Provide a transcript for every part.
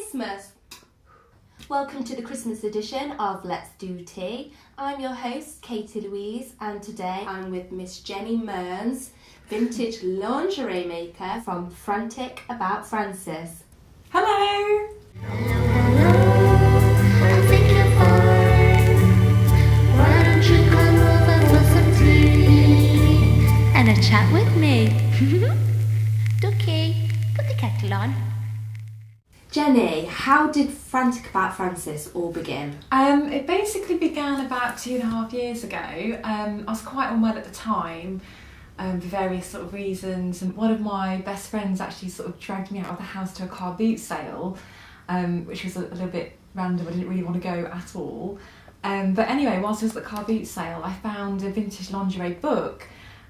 Christmas! Welcome to the Christmas edition of Let's Do Tea. I'm your host, Katie Louise, and today I'm with Miss Jenny Mearns, vintage lingerie maker from Frantic About Frances. Hello! And a chat with me. Ducky, put the kettle on. Jenny, how did Frantic About Frances all begin? It basically began about 2.5 years ago. I was quite unwell at the time for various sort of reasons, and one of my best friends actually sort of dragged me out of the house to a car boot sale, which was a little bit random. I didn't really want to go at all. But anyway, whilst I was at the car boot sale, I found a vintage lingerie book,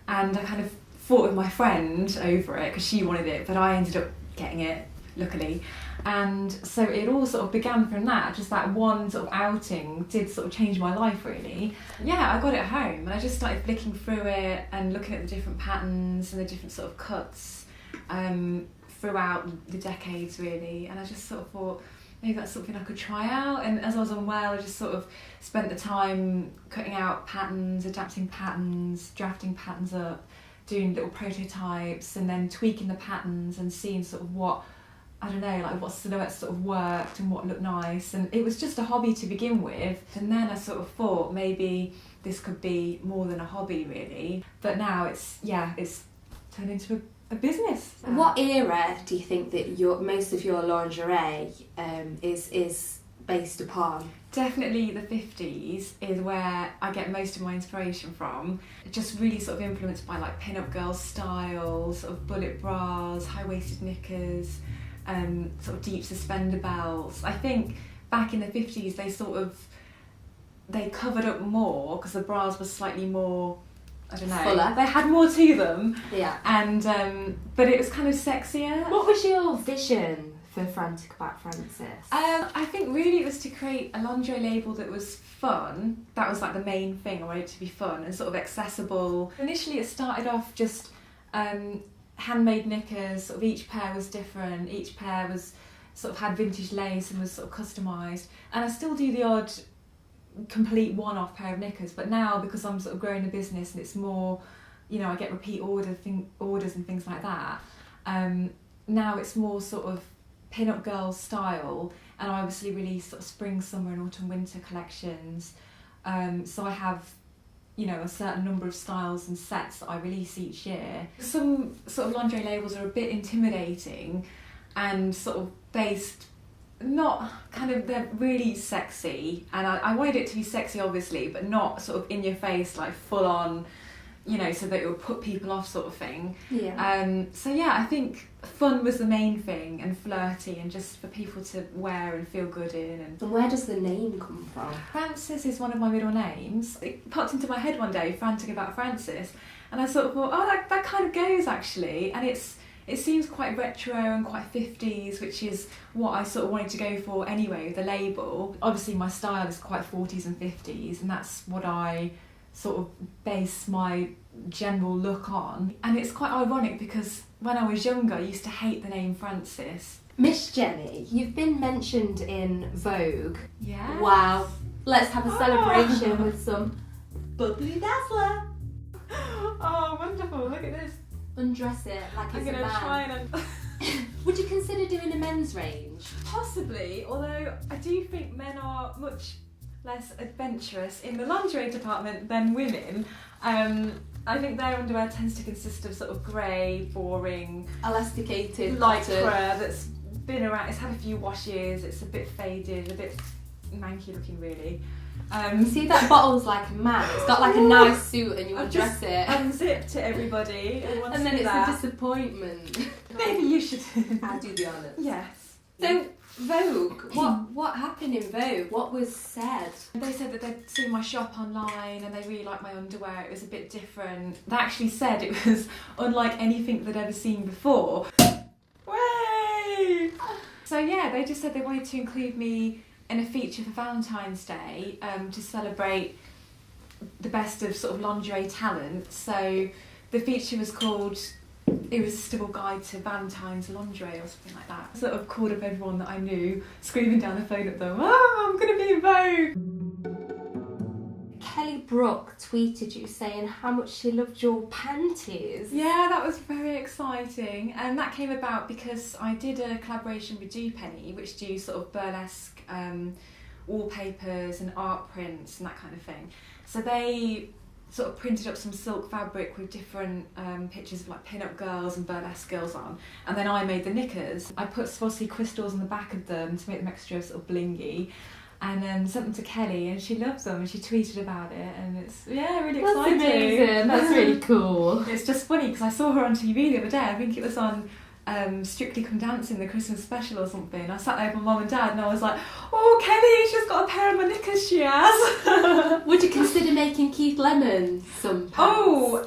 and I kind of fought with my friend over it because she wanted it, but I ended up getting it, luckily. And so it all sort of began from that, just that one sort of outing did sort of change my life really. Yeah, I got it home and I just started flicking through it and looking at the different patterns and the different sort of cuts throughout the decades really, and I just sort of thought maybe that's something I could try out. And as I was unwell, I just sort of spent the time cutting out patterns, adapting patterns, drafting patterns up, doing little prototypes and then tweaking the patterns and seeing sort of what, I don't know, like what silhouettes sort of worked and what looked nice. And it was just a hobby to begin with. And then I sort of thought maybe this could be more than a hobby really. But now it's turned into a business. What era do you think that most of your lingerie is based upon? Definitely the 50s is where I get most of my inspiration from. Just really sort of influenced by like pin-up girl style, sort of bullet bras, high-waisted knickers, sort of deep suspender belts. I think back in the 50s they covered up more because the bras were slightly more, I don't know, fuller. They had more to them. Yeah. And but it was kind of sexier. What was your vision for Frantic About Frances? I think really it was to create a lingerie label that was fun. That was like the main thing. I wanted it to be fun and sort of accessible. Initially it started off just handmade knickers. Sort of each pair was different. Each pair was sort of had vintage lace and was sort of customised. And I still do the odd complete one-off pair of knickers, but now because I'm sort of growing the business and it's more, you know, I get repeat orders and things like that. Now it's more sort of pin-up girl style, and I obviously release sort of spring, summer and autumn winter collections. So I have, you know, a certain number of styles and sets that I release each year. Some sort of lingerie labels are a bit intimidating and sort of based, not kind of, they're really sexy, and I wanted it to be sexy obviously, but not sort of in your face, like full on, you know, so that it would put people off sort of thing. Yeah. So yeah, I think fun was the main thing, and flirty, and just for people to wear and feel good in. And where does the name come from? Frances is one of my middle names. It popped into my head one day, Frantic About Frances, and I sort of thought, oh, that kind of goes actually, and it seems quite retro and quite 50s, which is what I sort of wanted to go for anyway with the label. Obviously my style is quite 40s and 50s, and that's what I sort of base my general look on. And it's quite ironic because when I was younger I used to hate the name Frances. Miss Jenny, you've been mentioned in Vogue. Yeah. Wow. Let's have a celebration with some bubbly dazzler. Oh, wonderful, look at this. Undress it like I'm it's a going to man. try and... Would you consider doing a men's range? Possibly, although I do think men are much less adventurous in the lingerie department than women. I think their underwear tends to consist of sort of grey, boring, Elasticated lycra cotton. that's been around, it's had a few washes, it's a bit faded, a bit manky looking really. You see that bottle's like a man, it's got like a nice suit and you I've undress just it. unzipped to everybody And then it's a disappointment. Maybe you should. I'll do the honours. Yes. So, Vogue, what happened in Vogue? What was said? They said that they'd seen my shop online and they really liked my underwear. It was a bit different. They actually said it was unlike anything they'd ever seen before. Way! So yeah, they just said they wanted to include me in a feature for Valentine's Day to celebrate the best of sort of lingerie talent. So the feature was called irresistible guide to Valentine's lingerie or something like that. Sort of called up everyone that I knew, screaming down the phone at them, I'm going to be in Vogue! Kelly Brook tweeted you saying how much she loved your panties. Yeah, that was very exciting, and that came about because I did a collaboration with DO TEA, which do sort of burlesque wallpapers and art prints and that kind of thing. So they sort of printed up some silk fabric with different pictures of like pin-up girls and burlesque girls on, and then I made the knickers. I put Swarovski crystals on the back of them to make them extra sort of blingy, and then sent them to Kelly, and she loves them and she tweeted about it, and it's really That's exciting. amazing. That's really cool. It's just funny because I saw her on TV the other day. I think it was on Strictly Come Dancing, the Christmas special or something. I sat there with my mum and dad and I was like, oh, Kelly, she's got a pair of my knickers, she has. Would you consider making Keith Lemon some pants? Oh,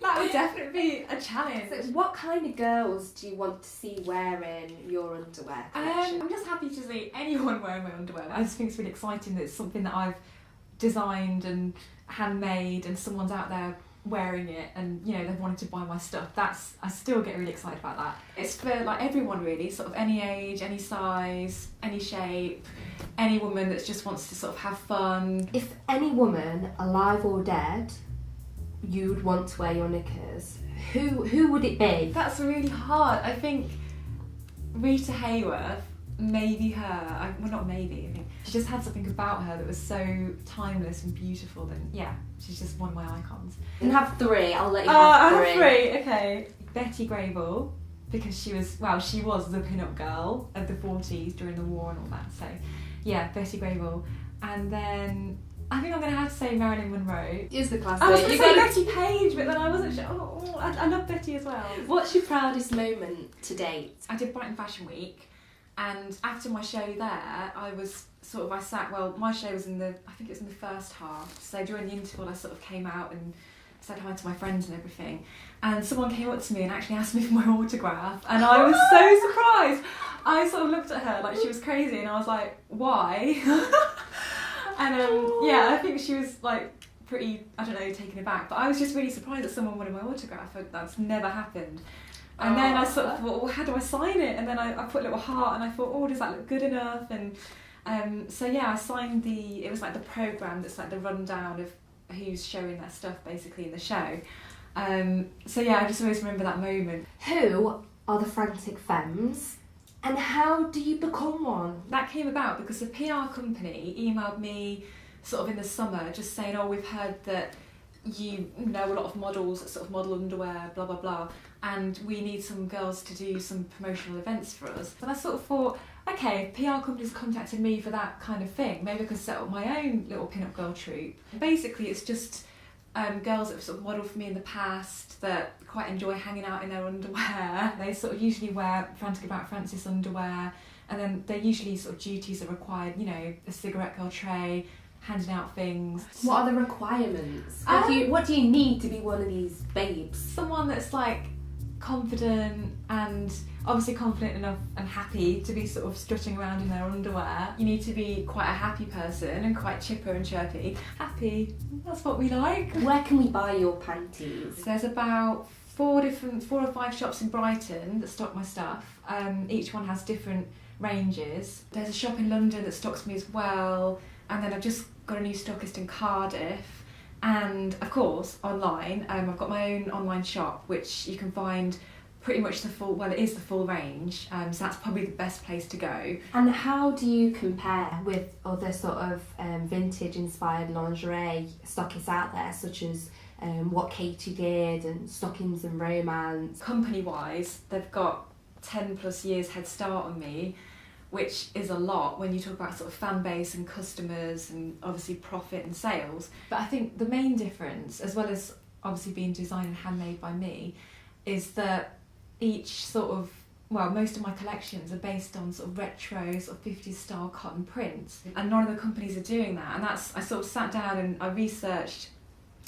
that would definitely be a challenge. So what kind of girls do you want to see wearing your underwear collection? I'm just happy to see anyone wearing my underwear. I just think it's really exciting that it's something that I've designed and handmade and someone's out there wearing it, and they've wanted to buy my stuff. I still get really excited about that. It's for like everyone really, sort of any age, any size, any shape, any woman that just wants to sort of have fun. If any woman, alive or dead, you'd want to wear your knickers, who would it be? That's really hard. I think Rita Hayworth, maybe her. Well, not maybe, I think she just had something about her that was so timeless and beautiful. Then she's just one of my icons. You can have three. I'll let you have three. Three, okay. Betty Grable, because she was the pin-up girl of the 40s during the war and all that. So Betty Grable. And then I think I'm going to have to say Marilyn Monroe. Is the classic. I was going to say Betty Page, but then I wasn't sure. I love Betty as well. What's your proudest moment to date? I did Brighton Fashion Week, and after my show there, my show was in the first half, so during the interval I sort of came out and said hi to my friends and everything, and someone came up to me and actually asked me for my autograph, and I was so surprised. I sort of looked at her like she was crazy, and I was like, why? And I think she was like pretty, taken aback, but I was just really surprised that someone wanted my autograph. That's never happened. And then I sort of thought, well, how do I sign it? And then I put a little heart, and I thought, oh, does that look good enough? And I signed it was like the programme that's like the rundown of who's showing their stuff basically in the show. I just always remember that moment. Who are the Frantic Femmes, and how do you become one? That came about because a PR company emailed me sort of in the summer just saying, oh, we've heard that you know a lot of models that sort of model underwear, blah, blah, blah, and we need some girls to do some promotional events for us. And I sort of thought, okay, PR companies contacted me for that kind of thing, maybe I could set up my own little pin-up girl troupe. Basically, it's just girls that have sort of modelled for me in the past that quite enjoy hanging out in their underwear. They sort of usually wear Frantic About Frances underwear, and then their usually sort of duties are required, a cigarette girl tray, handing out things. What are the requirements? What do you need to be one of these babes? Someone that's like confident, and obviously confident enough and happy to be sort of strutting around in their underwear. You need to be quite a happy person and quite chipper and chirpy. Happy, that's what we like. Where can we buy your panties? There's about 4 or 5 shops in Brighton that stock my stuff. Each one has different ranges. There's a shop in London that stocks me as well, and then I've just got a new stockist in Cardiff. And of course, online, I've got my own online shop, which you can find pretty much the full range, so that's probably the best place to go. And how do you compare with other sort of vintage inspired lingerie stockists out there, such as what Katie did and Stockings and Romance? Company wise, they've got 10 plus years head start on me, which is a lot when you talk about sort of fan base and customers and obviously profit and sales. But I think the main difference, as well as obviously being designed and handmade by me, is that most of my collections are based on sort of retro, sort of 50s style cotton prints, and none of the companies are doing that. And I sort of sat down and I researched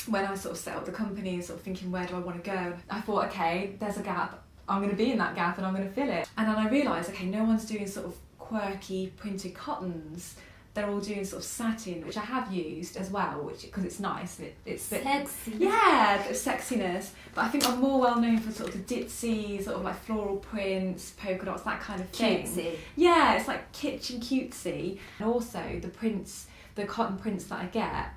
when I sort of set up the company, sort of thinking, where do I want to go? I thought, okay, there's a gap, I'm going to be in that gap and I'm going to fill it. And then I realised, okay, no one's doing sort of quirky printed cottons they're all doing sort of satin, which I have used as well, which because it's nice and it's a bit Sexy. yeah, a bit of sexiness. But I think I'm more well known for sort of the ditzy, sort of like floral prints, polka dots, that kind of thing. Cutesy. Yeah, it's like kitchen cutesy. And also the prints, the cotton prints that I get,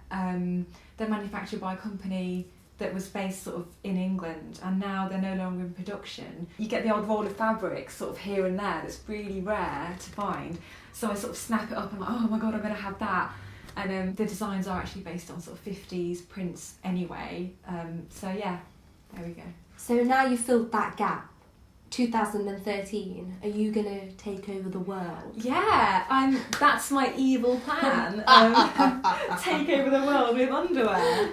they're manufactured by a company that was based sort of in England, and now they're no longer in production. You get the odd roll of fabric sort of here and there that's really rare to find. So I sort of snap it up and I'm like, oh my god, I'm going to have that. And the designs are actually based on sort of 50s prints anyway. So yeah, there we go. So now you've filled that gap. 2013, are you going to take over the world? Yeah, that's my evil plan. Take over the world with underwear.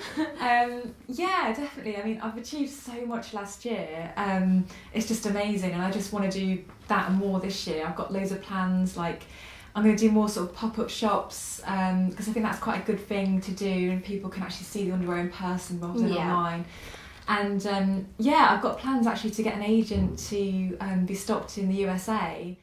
Yeah, definitely. I mean, I've achieved so much last year. It's just amazing, and I just want to do that and more this year. I've got loads of plans, like I'm going to do more sort of pop-up shops, because I think that's quite a good thing to do, and people can actually see the underwear in person rather than online. And yeah, I've got plans actually to get an agent to be stocked in the USA.